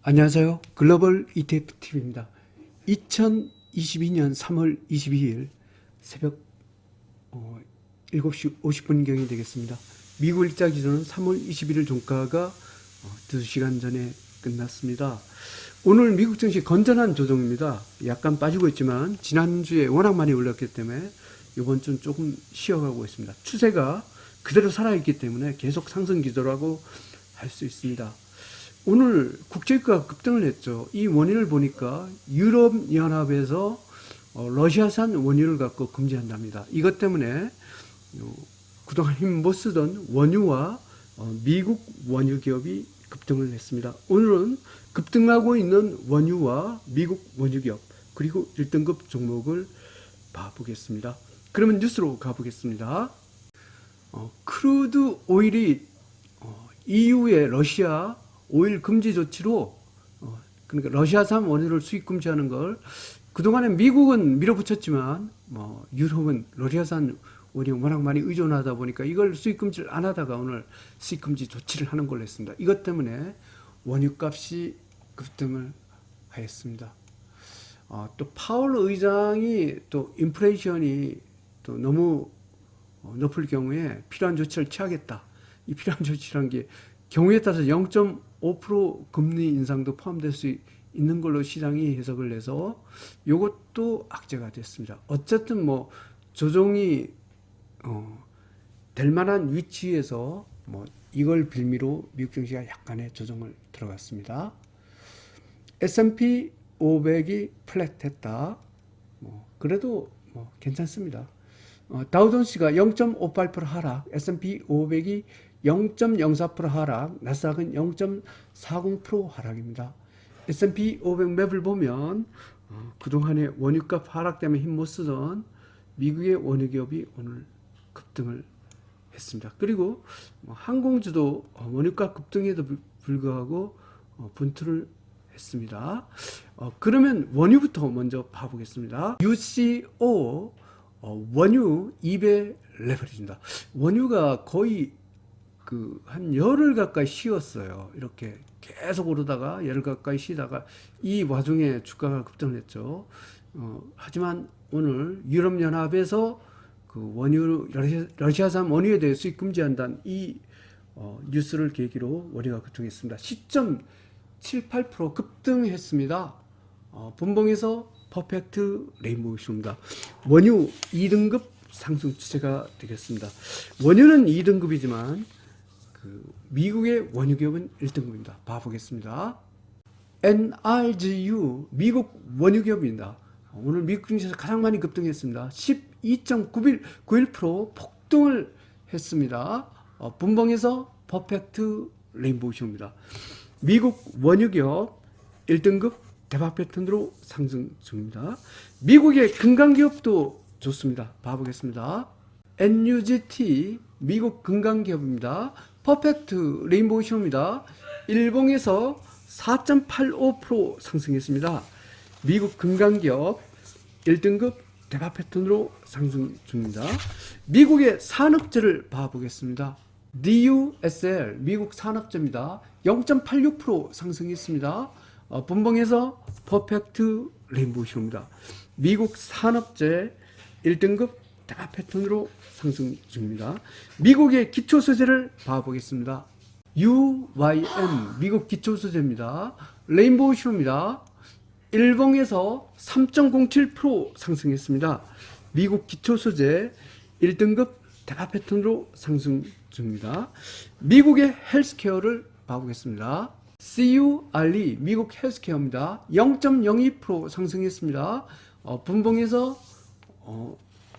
안녕하세요. 글로벌 ETFTV입니다. 2022년 3월 22일 새벽 7시 50분경이 되겠습니다. 미국 일자 기준은 3월 21일 종가가 2시간 전에 끝났습니다. 오늘 미국 증시 건전한 조정입니다. 약간 빠지고 있지만 지난주에 워낙 많이 올랐기 때문에 이번 주는 조금 쉬어가고 있습니다. 추세가 그대로 살아있기 때문에 계속 상승 기조라고 할 수 있습니다. 오늘 국제유가가 급등을 했죠. 이 원인을 보니까 유럽연합에서 러시아산 원유를 갖고 금지한답니다. 이것 때문에 그동안 힘 못 쓰던 원유와 미국 원유 기업이 급등을 했습니다. 오늘은 급등하고 있는 원유와 미국 원유 기업 그리고 1등급 종목을 봐보겠습니다. 그러면 뉴스로 가보겠습니다. 크루드 오일이 EU의 러시아 오일 금지 조치로 그러니까 러시아산 원유를 수입 금지하는 걸 그동안에 미국은 밀어붙였지만 유럽은 러시아산 원유 워낙 많이 의존하다 보니까 이걸 수입 금지를 안 하다가 오늘 수입 금지 조치를 하는 걸로 했습니다. 이것 때문에 원유값이 급등을 하였습니다. 또 파월 의장이 또 인플레이션이 또 너무 높을 경우에 필요한 조치를 취하겠다. 이 필요한 조치란 게 경우에 따라서 0.5% 금리 인상도 포함될 수 있는 걸로 시장이 해석을 해서 이것도 악재가 됐습니다. 어쨌든 조정이 될 만한 위치에서 이걸 빌미로 미국 증시가 약간의 조정을 들어갔습니다. S&P 500이 플랫했다. 그래도 괜찮습니다. 다우존스가 0.58% 하락, S&P 500이 0.04% 하락, 나스닥은 0.40% 하락입니다. S&P 500 맵을 보면 그동안에 원유값 하락 때문에 힘 못 쓰던 미국의 원유 기업이 오늘 급등을 했습니다. 그리고 항공주도 원유값 급등에도 불구하고 분투를 했습니다. 그러면 원유부터 먼저 봐보겠습니다. UCO 원유 2배 레버리지입니다. 원유가 거의 한 열흘 가까이 쉬었어요. 이렇게 계속 오르다가 열흘 가까이 쉬다가 이 와중에 주가가 급등을 했죠. 하지만 오늘 유럽연합에서 러시아산 원유에 대해 수입 금지한다는 이 뉴스를 계기로 원유가 급등했습니다. 10.78% 급등했습니다. 분봉에서 퍼펙트 레인보우 슈입니다. 원유 2등급 상승 추세가 되겠습니다. 원유는 2등급이지만 미국의 원유 기업은 1등급입니다. 봐보겠습니다. NRGU 미국 원유 기업입니다. 오늘 미국 증시에서 가장 많이 급등했습니다. 12.91% 폭등을 했습니다. 분봉에서 퍼펙트 레인보우 슈입니다. 미국 원유 기업 1등급 대박 패턴으로 상승 중입니다. 미국의 금강기업도 좋습니다. 봐보겠습니다. NUGT 미국 금강기업입니다. 퍼펙트 레인보우 슈입니다. 일봉에서 4.85% 상승했습니다. 미국 금강기업 1등급 대박 패턴으로 상승 중입니다. 미국의 산업재를 봐보겠습니다. DUSL 미국 산업재입니다. 0.86% 상승했습니다. 분봉에서 퍼펙트 레인보우 슈입니다. 미국 산업재 1등급 대박 패턴으로 상승 중입니다. 미국의 기초소재를 봐보겠습니다. UYM 미국 기초소재입니다. 레인보우 슈입니다. 일봉에서 3.07% 상승했습니다. 미국 기초소재 1등급 대박 패턴으로 상승 중입니다. 미국의 헬스케어를 봐보겠습니다. CURE 미국 헬스케어입니다. 0.02% 상승했습니다. 분봉에서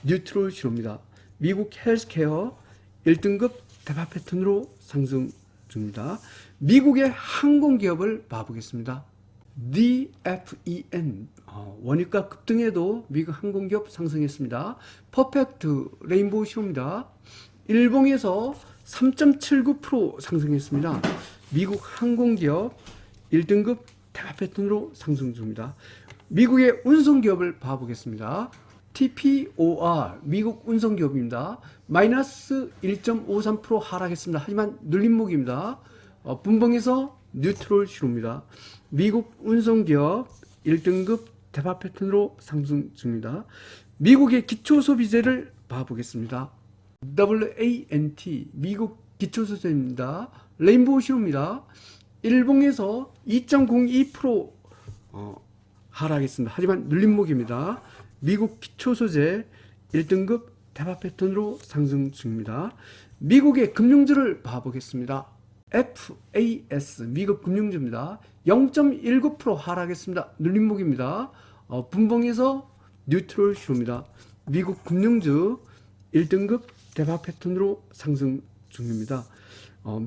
뉴트럴 슈입니다. 미국 헬스케어 1등급 대박 패턴으로 상승 중입니다. 미국의 항공기업을 봐보겠습니다. DFEN 원유가 급등에도 미국 항공기업 상승했습니다. 퍼펙트 레인보우 슈입니다. 일봉에서 3.79% 상승했습니다. 미국 항공기업 1등급 대박 패턴으로 상승 중입니다. 미국의 운송기업을 봐보겠습니다. TPOR 미국 운송기업입니다. 마이너스 1.53% 하락했습니다. 하지만 눌림목입니다. 분봉에서 뉴트럴 신호입니다. 미국 운송기업 1등급 대박 패턴으로 상승 중입니다. 미국의 기초소비재를 봐보겠습니다. WANT 미국 기초소비재입니다. 레인보우 신호입니다. 일봉에서 2.02% 하락했습니다. 하지만 눌림목입니다. 미국 기초소재 1등급 대박 패턴으로 상승 중입니다. 미국의 금융주를 봐보겠습니다. FAS 미국 금융주입니다. 0.19% 하락했습니다. 눌림목입니다. 분봉에서 뉴트럴 신호입니다. 미국 금융주 1등급 대박 패턴으로 상승 중입니다.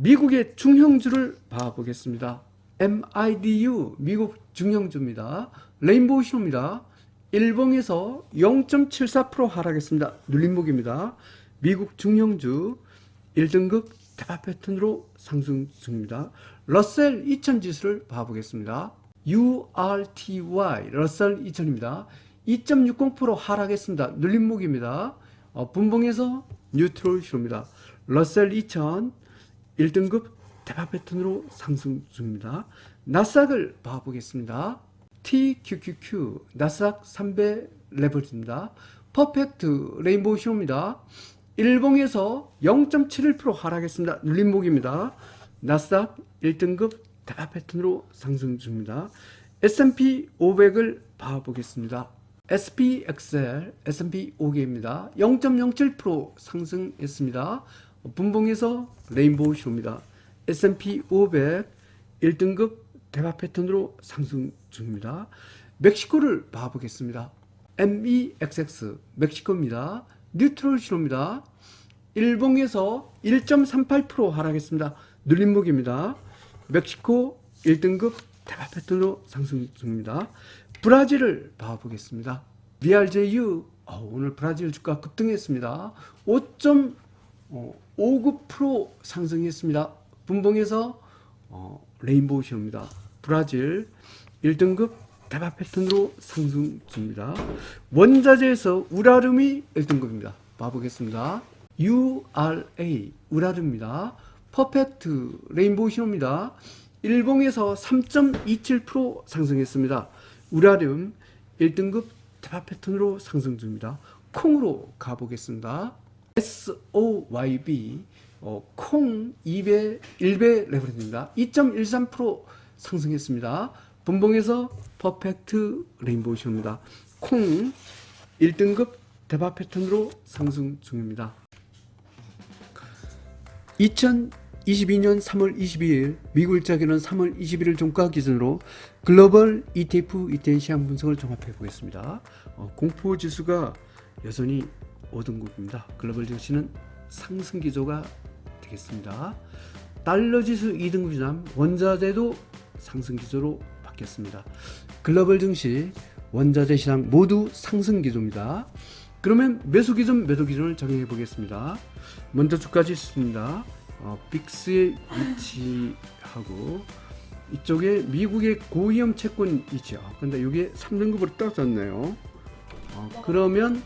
미국의 중형주를 봐보겠습니다. MIDU 미국 중형주입니다. 레인보우 신호입니다. 일봉에서 0.74% 하락했습니다. 눌림목입니다. 미국 중형주 1등급 대박 패턴으로 상승 중입니다. 러셀 2000 지수를 봐보겠습니다. URTY 러셀 2000입니다. 2.60% 하락했습니다. 눌림목입니다. 분봉에서 뉴트럴 신호입니다. 러셀 2000 1등급 대박 패턴으로 상승 중입니다. 나스닥을 봐보겠습니다. TQQQ 나스닥 300 레버리지입니다. 퍼펙트 레인보우 신호입니다. 일봉에서 0.71% 하락했습니다. 눌림목입니다. 나스닥 1등급 대박 패턴으로 상승 중입니다. S&P 500을 봐보겠습니다. SPXL S&P 500입니다. 0.07% 상승했습니다. 분봉에서 레인보우 신호입니다. S&P 500 1등급 대박 패턴으로 상승 중입니다. 멕시코를 봐보겠습니다. MEXX 멕시코입니다. 뉴트럴 신호입니다. 일봉에서 1.38% 하락했습니다. 눌림목입니다. 멕시코 1등급 대박 패턴으로 상승 중입니다. 브라질을 봐보겠습니다. BRJU 오늘 브라질 주가 급등했습니다. 5.59% 상승했습니다. 분봉에서 레인보우 신호입니다. 브라질 1등급 대박 패턴으로 상승 중입니다. 원자재에서 우라름이 1등급입니다. 봐보겠습니다. URA 우라름입니다. 퍼펙트 레인보우 신호입니다. 일봉에서 3.27% 상승했습니다. 우라름 1등급 대박 패턴으로 상승 중입니다. 콩으로 가보겠습니다. SOYB 콩 2배 1배 레버리지입니다. 2.13% 상승했습니다. 분봉에서 퍼펙트 레인보우 신호입니다. 콩 1등급 대박 패턴으로 상승 중입니다. 2022년 3월 22일 미국 일자기는 3월 21일 종가 기준으로 글로벌 ETF 이태인 시장 분석을 종합해 보겠습니다. 공포 지수가 여전히 5등급입니다. 글로벌 증시는 상승 기조가 되겠습니다. 달러 지수 2등급이지만 원자재도 상승 기조로 바뀌었습니다. 글로벌 증시, 원자재 시장 모두 상승 기조입니다. 그러면 매수 기준, 매도 기준을 정해 보겠습니다. 먼저 주가 지수입니다. 빅스의 위치하고 이쪽에 미국의 고위험 채권 있죠. 근데 이게 3등급으로 떨어졌네요. 그러면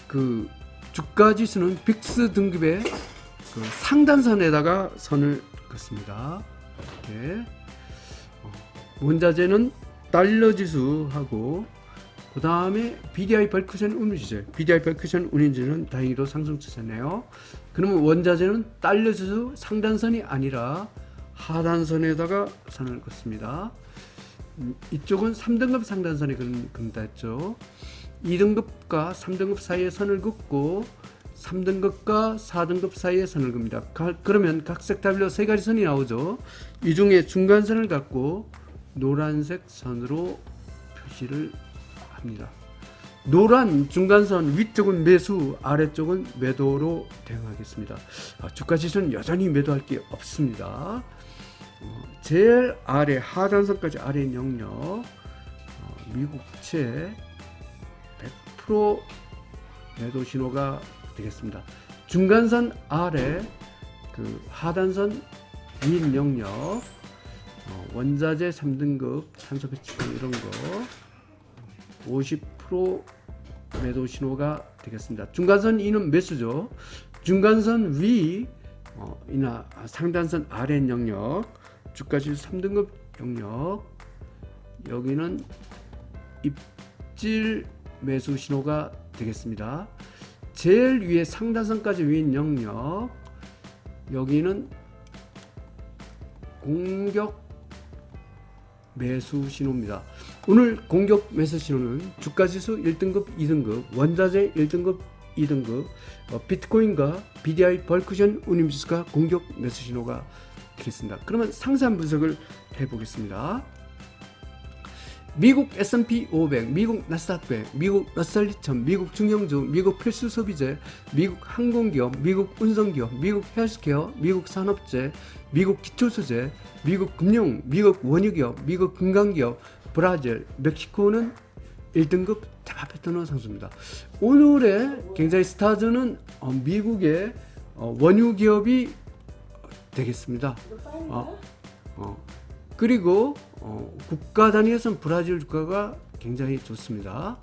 그 주가 지수는 빅스 등급의 그 상단선에다가 선을 긋습니다. 이렇게 원자재는 달러 지수하고 그 다음에 BDI 벌크션 운임지수, BDI 벌크션 운임지수는 다행히도 상승 추세네요. 그러면 원자재는 달러 지수 상단선이 아니라 하단선에다가 선을 긋습니다. 이쪽은 3등급 상단선에 긋는다 했죠. 2등급과 3등급 사이에 선을 긋고 3등급과 4등급 사이에 선을 긋습니다. 그러면 각 섹터별로 세 가지 선이 나오죠. 이 중에 중간선을 갖고 노란색 선으로 표시를 합니다. 노란 중간선 위쪽은 매수, 아래쪽은 매도로 대응하겠습니다. 주가 지수는 여전히 매도할 게 없습니다. 제일 아래 하단선까지 아래 영역 미국채 100% 매도 신호가 되겠습니다. 중간선 아래 그 하단선 위 영역 원자재 3등급 탄소 배출권 이런 거 50% 매도 신호가 되겠습니다. 중간선 E는 매수죠. 중간선 위 이나 상단선 아래 영역 주가지수 3등급 영역, 여기는 입질 매수 신호가 되겠습니다. 제일 위에 상단선까지 위인 영역, 여기는 공격 매수 신호입니다. 오늘 공격 매수 신호는 주가지수 1등급, 2등급, 원자재 1등급, 2등급, 비트코인과 BDI 벌크션 운임지수가 공격 매수 신호가 되겠습니다. 그러면 상세한 분석을 해보겠습니다. 미국 S&P 500, 미국 나스닥 100, 미국 러셀 2000, 미국 중형주, 미국 필수 소비재, 미국 항공기업, 미국 운송기업, 미국 헬스케어, 미국 산업재, 미국 기초소재, 미국 금융, 미국 원유기업, 미국 금강기업, 브라질, 멕시코는 1등급 대파 패턴으로 상승입니다. 오늘의 굉장히 스타즈는 미국의 원유기업이 되겠습니다. 그리고 국가 단위에서는 브라질 주가가 굉장히 좋습니다.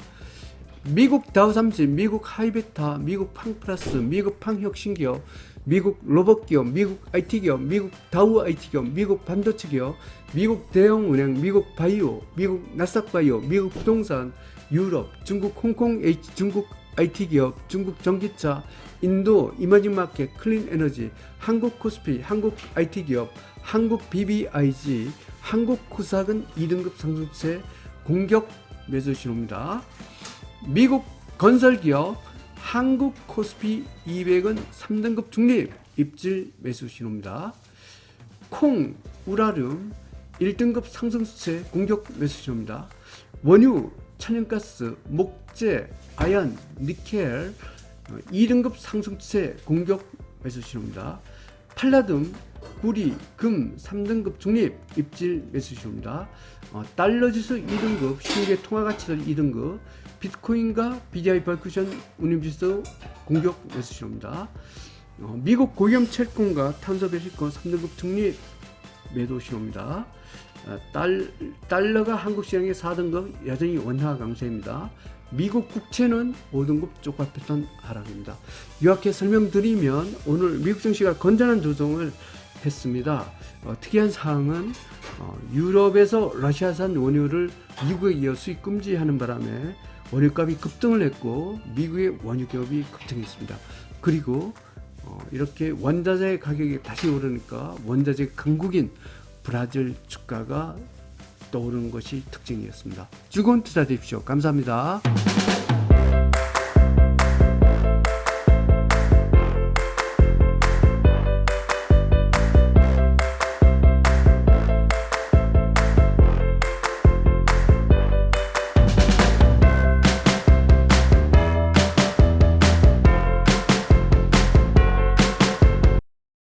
미국 다우30, 미국 하이베타, 미국 팡플러스, 미국 팡혁신기업, 미국 로봇기업, 미국 IT기업, 미국 다우 IT기업, 미국 반도체기업, 미국 대형은행, 미국 바이오, 미국 나스닥바이오, 미국 부동산, 유럽, 중국 홍콩 H, 중국 IT기업, 중국 전기차, 인도 이머징마켓, 클린에너지, 한국 코스피, 한국 IT기업, 한국 BBIG, 한국 코스닥은 2등급 상승세 공격 매수 신호입니다. 미국 건설기업, 한국 코스피 200은 3등급 중립 입질 매수 신호입니다. 콩, 우라름 1등급 상승세 공격 매수 신호입니다. 원유, 천연가스, 목재, 아연, 니켈 2등급 상승세 공격 매수 신호입니다. 팔라듐, 구리, 금 3등급 중립 입질 매수 신호입니다. 달러 지수 2등급, 신규 통화가치들 2등급, 비트코인과 BDI 벌크션 운임지수 공격 매수 신호입니다. 미국 고위험 채권과 탄소 배출권 3등급 중립 매도 신호입니다. 달러가 한국 시장의 4등급 여전히 원화 강세입니다. 미국 국채는 5등급 쪽과 패턴 하락입니다. 요약해 설명드리면 오늘 미국 증시가 건전한 조정을 했습니다. 특이한 사항은 유럽에서 러시아산 원유를 미국에 이어 수입 금지하는 바람에 원유값이 급등을 했고 미국의 원유 기업이 급등했습니다. 그리고 이렇게 원자재 가격이 다시 오르니까 원자재 강국인 브라질 주가가 떠오르는 것이 특징이었습니다. 즐거운 투자 되십시오. 감사합니다.